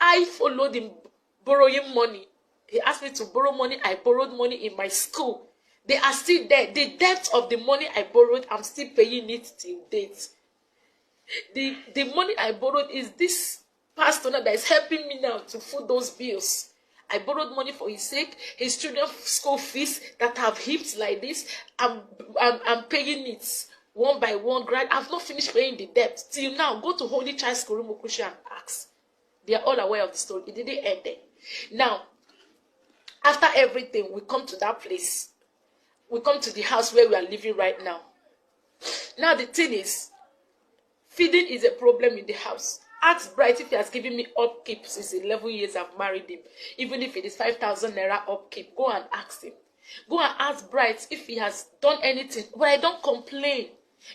I followed him borrowing money. He asked me to borrow money. I borrowed money in my school. They are still there. The debt of the money I borrowed, I'm still paying it till date. The money I borrowed is this pastor now that is helping me now to foot those bills. I borrowed money for his sake, his children's school fees that have heaped like this. I'm paying it one by one. I've not finished paying the debt till now. Go to Holy Child School Rumukusha and ask. They are all aware of the story. It didn't end there. Now, after everything, we come to that place. We come to the house where we are living right now. Now the thing is, feeding is a problem in the house. Ask Bright if he has given me upkeep since 11 years I've married him. Even if it is 5,000 naira upkeep, go and ask him. Go and ask Bright if he has done anything. But I don't complain.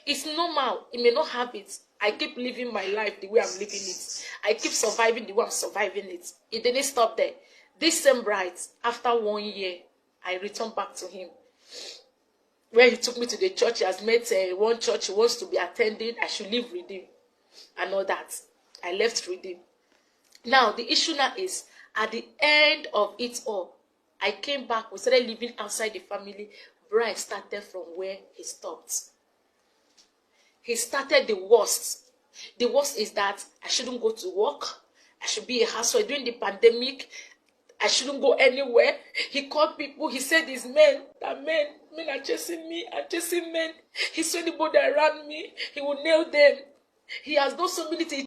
It's normal. He may not have it. I keep living my life the way I'm living it. I keep surviving the way I'm surviving it. It didn't stop there. This same Bright, after 1 year, I returned back to him. When he took me to the church, he has met one church he wants to be attending. I should leave Redeem and all that. I left Redeem. Now, the issue now is, at the end of it all, I came back. We started living outside the family. Brian started from where he stopped. He started the worst. The worst is that I shouldn't go to work. I should be a housewife. During the pandemic, I shouldn't go anywhere. He called people. He said it's men. That men are chasing me and chasing men. He saw anybody around me, he will nail them. He has done so many things.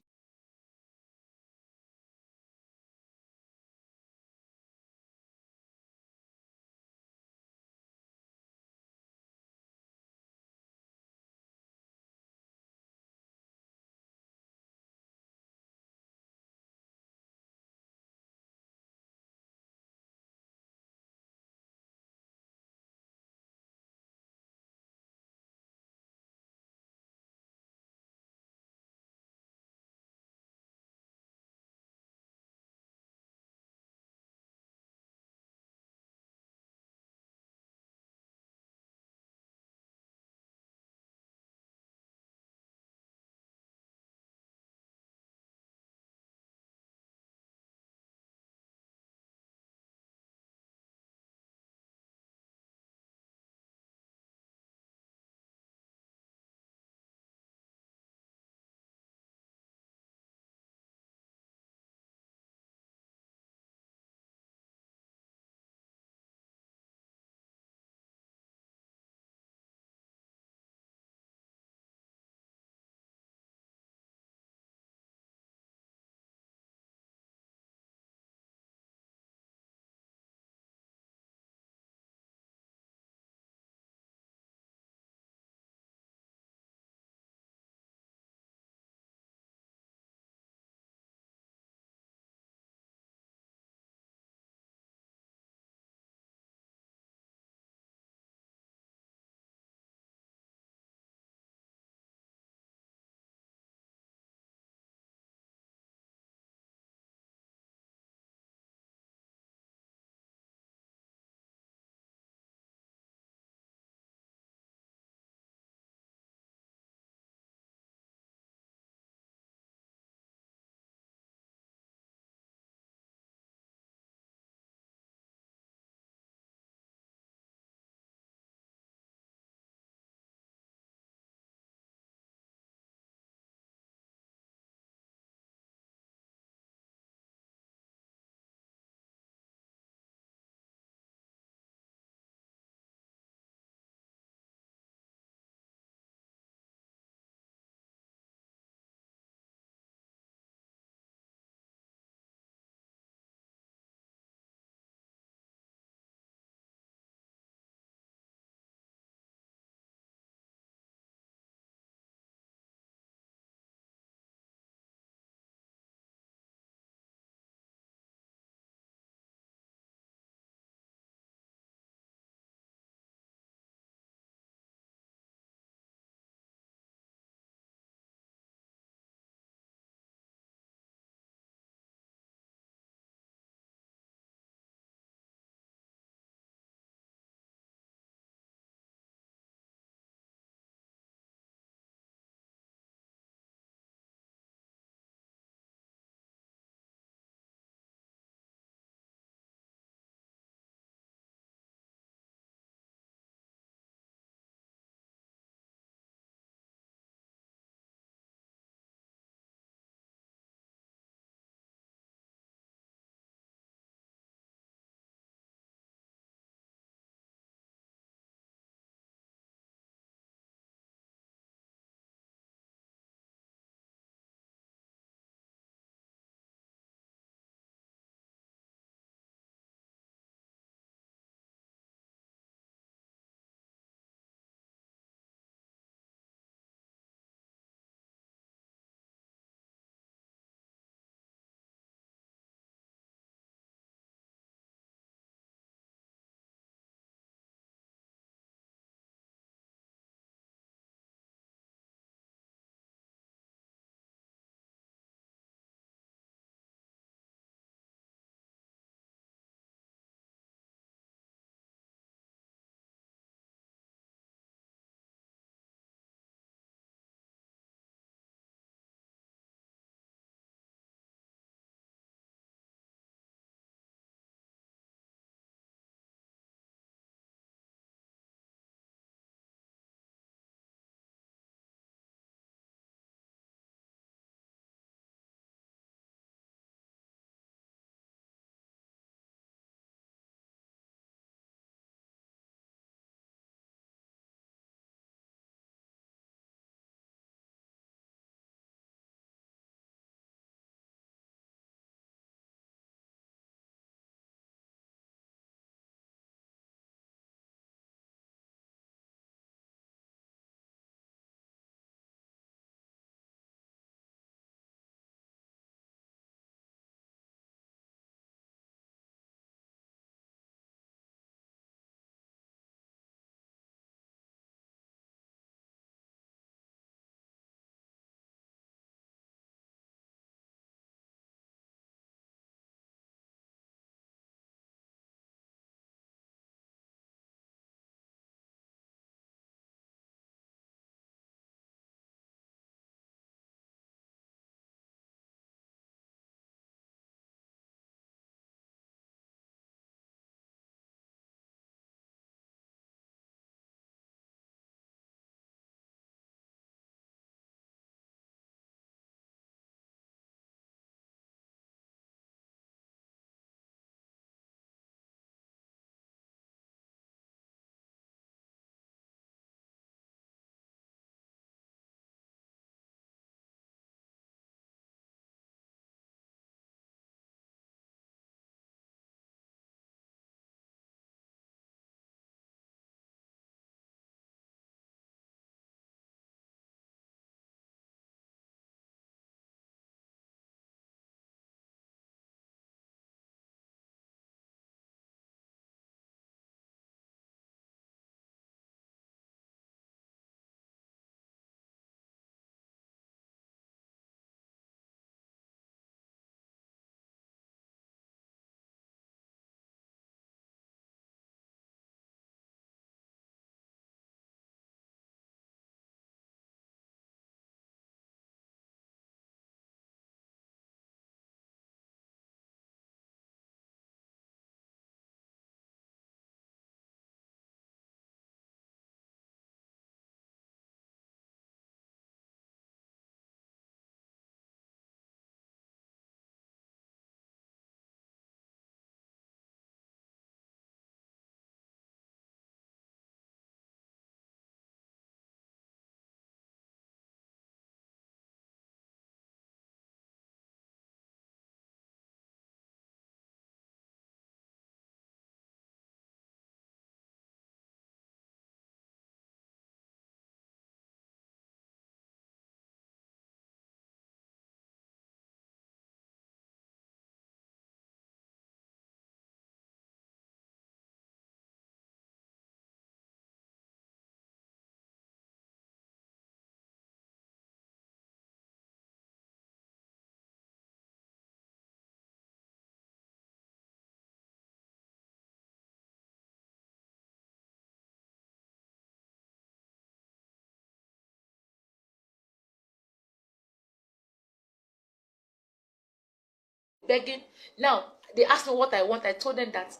begging. Now, they asked me what I want. I told them that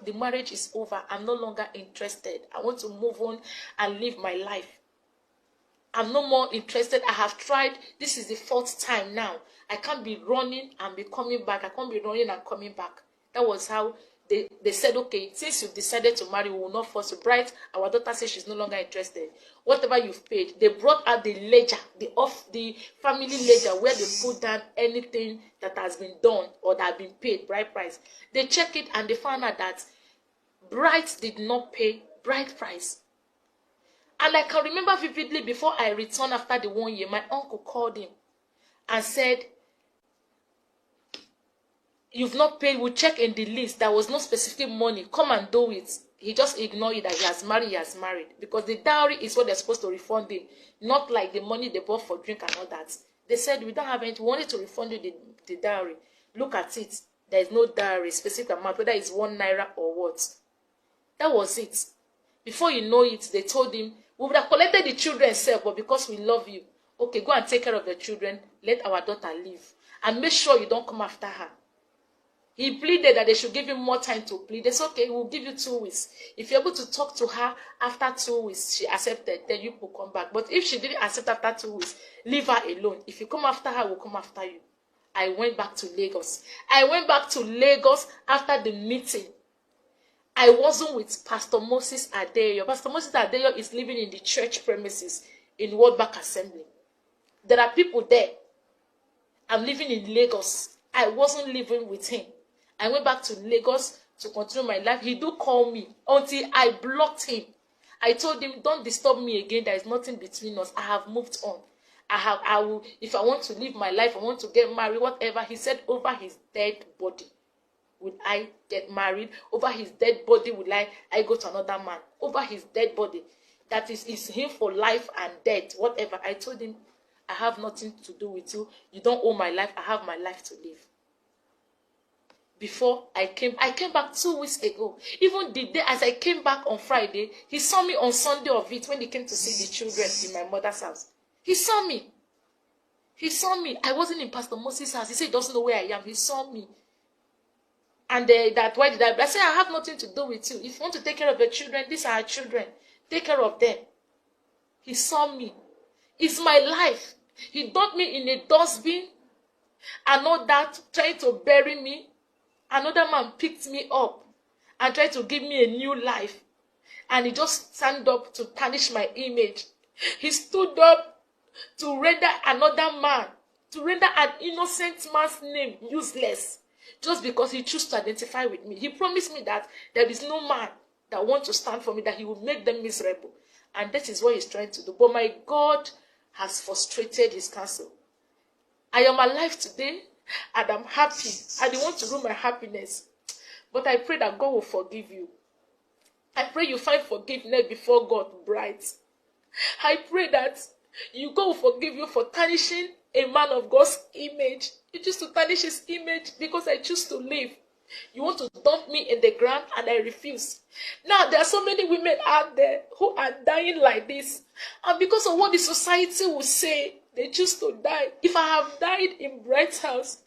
the marriage is over. I'm no longer interested. I want to move on and live my life. I'm no more interested. I have tried. This is the 4th time now. I can't be running and be coming back. I can't be running and coming back. That was how they said, okay, since you've decided to marry, we will not force you. Bright, our daughter says she's no longer interested. Whatever you've paid, they brought out the ledger, the family ledger, where they put down anything that has been done or that has been paid, bride price. They check it and they found out that Bright did not pay bride price. And I can remember vividly, before I returned after the 1 year, my uncle called him and said, you've not paid, we'll check in the list. There was no specific money. Come and do it. He just ignored it that he has married. Because the dowry is what they're supposed to refund him. Not like the money they bought for drink and all that. They said, we don't have anything. We wanted to refund you the dowry. Look at it. There is no dowry, specific amount, whether it's 1 naira or what. That was it. Before you know it, they told him, we would have collected the children self, but because we love you, okay, go and take care of the children. Let our daughter live. And make sure you don't come after her. He pleaded that they should give him more time to plead. They said, okay, we'll give you 2 weeks. If you're able to talk to her after 2 weeks, she accepted, then you will come back. But if she didn't accept after 2 weeks, leave her alone. If you come after her, we'll come after you. I went back to Lagos. I went back to Lagos after the meeting. I wasn't with Pastor Moses Adeyo. Pastor Moses Adeyo is living in the church premises in World Bank Assembly. There are people there. I'm living in Lagos. I wasn't living with him. I went back to Lagos to continue my life. He do call me until I blocked him. I told him, don't disturb me again. There is nothing between us. I have moved on. I will, if I want to live my life, I want to get married, whatever. He said, over his dead body would I get married? Over his dead body would I go to another man? Over his dead body. That is him for life and death, whatever. I told him, I have nothing to do with you. You don't own my life. I have my life to live. Before I came back 2 weeks ago. Even the day as I came back on Friday, he saw me on Sunday of it when he came to see the children in my mother's house. He saw me. He saw me. I wasn't in Pastor Moses' house. He said he doesn't know where I am. He saw me. And why did I say I have nothing to do with you. If you want to take care of the children, these are our children. Take care of them. He saw me. It's my life. He dumped me in a dustbin and all that, trying to bury me. Another man picked me up and tried to give me a new life. And he just stand up to tarnish my image. He stood up to render another man, to render an innocent man's name useless. Just because he chose to identify with me. He promised me that there is no man that wants to stand for me, that he will make them miserable. And that is what he's trying to do. But my God has frustrated his counsel. I am alive today, and I'm happy. I don't want to ruin my happiness. But I pray that God will forgive you. I pray you find forgiveness before God, bright. I pray that God will forgive you for tarnishing a man of God's image. You choose to tarnish his image because I choose to live. You want to dump me in the ground and I refuse. Now there are so many women out there who are dying like this. And because of what the society will say, they choose to die. If I have died in Bright's house,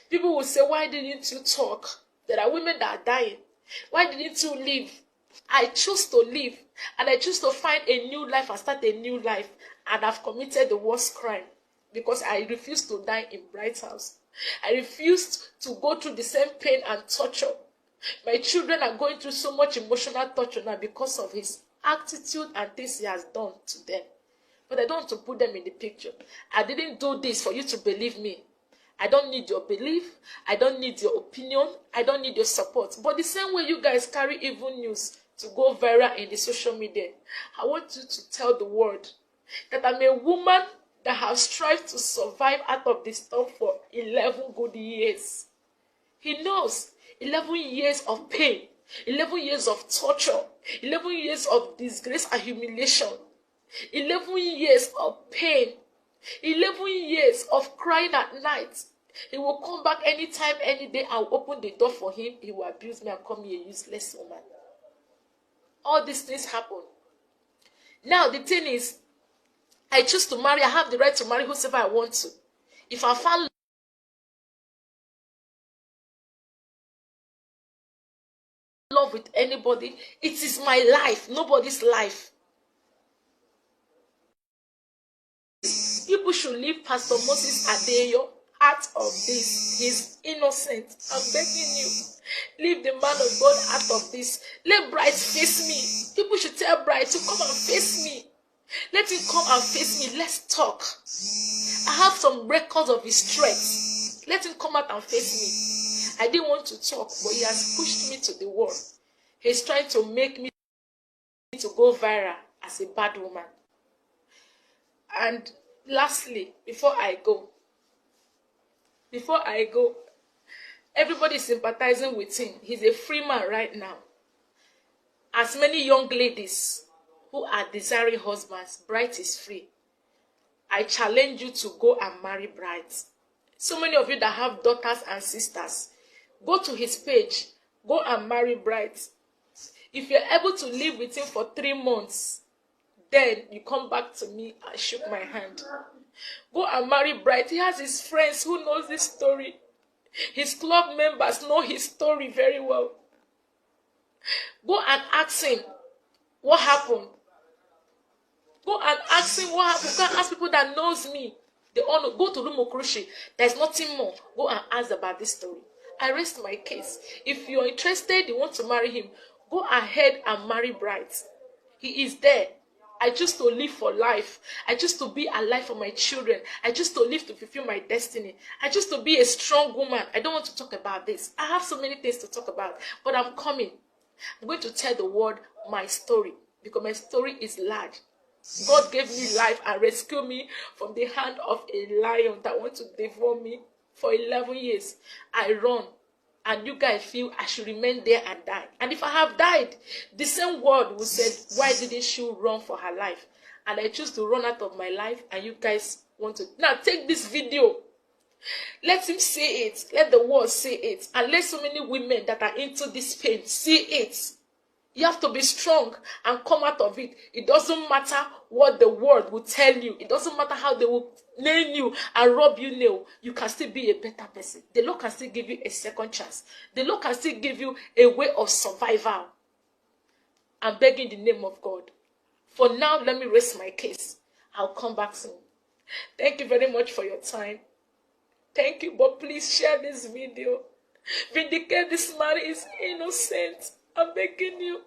people will say, why didn't you talk? There are women that are dying. Why didn't you live? I choose to live. And I choose to find a new life and start a new life. And I've committed the worst crime. Because I refused to die in Bright's house. I refused to go through the same pain and torture. My children are going through so much emotional torture now because of his attitude and things he has done to them. But I don't want to put them in the picture. I didn't do this for you to believe me. I don't need your belief. I don't need your opinion. I don't need your support. But the same way you guys carry evil news to go viral in the social media, I want you to tell the world that I'm a woman that have strived to survive out of this storm for 11 good years. He knows 11 years of pain, 11 years of torture, 11 years of disgrace and humiliation, 11 years of pain, 11 years of crying at night. He will come back anytime, any day. I'll open the door for him. He will abuse me and call me a useless woman. All these things happen. Now the thing is, I choose to marry. I have the right to marry whoever I want to. If I found love with anybody. It is my life, nobody's life. People should leave Pastor Moses Adeyo out of this. He's innocent. I'm begging you. Leave the man of God out of this. Let Bright face me. People should tell Bright to come and face me. Let him come and face me. Let's talk. I have some records of his threats. Let him come out and face me. I didn't want to talk, but he has pushed me to the wall. He's trying to make me to go viral as a bad woman. And lastly, before I go, everybody is sympathizing with him. He's a free man right now. As many young ladies who are desiring husbands, Bright is free. I challenge you to go and marry Bright. So many of you that have daughters and sisters, go to his page, go and marry Bright. If you're able to live with him for 3 months, then you come back to me and shook my hand. Go and marry Bright. He has his friends who knows this story. His club members know his story very well. Go and ask him what happened. Go and ask him what happened. Go and ask people that knows me. They all know. Go to Lumokrushi. There's nothing more. Go and ask about this story. I rest my case. If you're interested, you want to marry him, go ahead and marry Bright. He is there. I choose to live for life. I choose to be alive for my children. I choose to live to fulfill my destiny. I choose to be a strong woman. I don't want to talk about this. I have so many things to talk about, but I'm coming. I'm going to tell the world my story because my story is large. God gave me life and rescued me from the hand of a lion that wants to devour me for 11 years. I run. And you guys feel I should remain there and die. And if I have died, the same word will say, why didn't she run for her life? And I choose to run out of my life, and you guys want to. Now take this video. Let him see it. Let the world see it. And let so many women that are into this pain see it. You have to be strong and come out of it. It doesn't matter what the world will tell you. It doesn't matter how they will nail you and rub you nail. You can still be a better person. The Lord can still give you a second chance. The Lord can still give you a way of survival. I'm begging the name of God. For now, let me rest my case. I'll come back soon. Thank you very much for your time. Thank you, but please share this video. Vindicate this man is innocent. I'm begging you.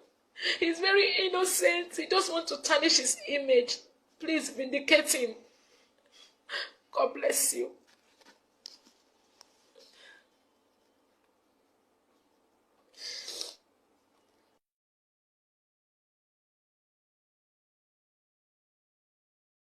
He's very innocent. He just wants to tarnish his image. Please vindicate him. God bless you.